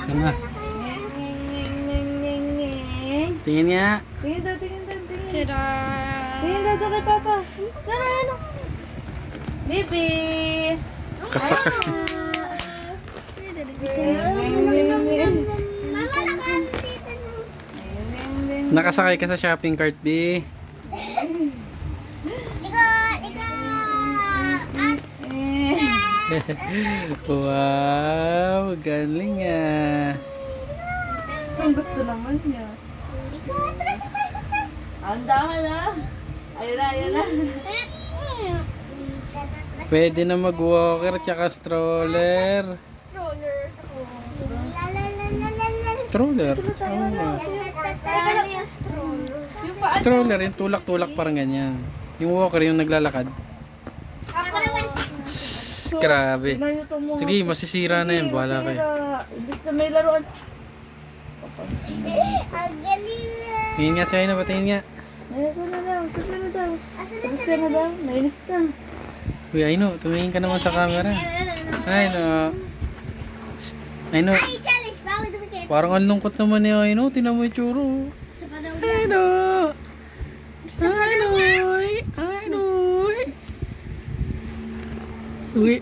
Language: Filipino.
Ito na. Tingin nga. Tingin daw, tingin daw, tingin. Tira! Tingin daw kay Papa. Ano? Baby! Kasak. Nakasakay ka sa shopping cart, B. Wow, galing ah. Gusto naman niya. Handa ka na. Ayun na, ayun na. Pwede na mag-walker tsaka stroller. Stroller? Oo nga. Yung paa. Stroller, yung tulak-tulak parang ganyan. Yung walker, yung naglalakad. Grabe. Sige, masisira na yan. Bahala kayo. Ibig na may laruan. Tingin nga sa'yo na, patingin nga. Ayun na daw, sabi na daw. Tapos ka na daw, nainis na. Uy, Aino, tumingin ka naman sa camera. Aino. Aino. Parang ang lungkot naman ni Aino. Tinan mo yung tsuro. Aino. Aino. Aino. Uy.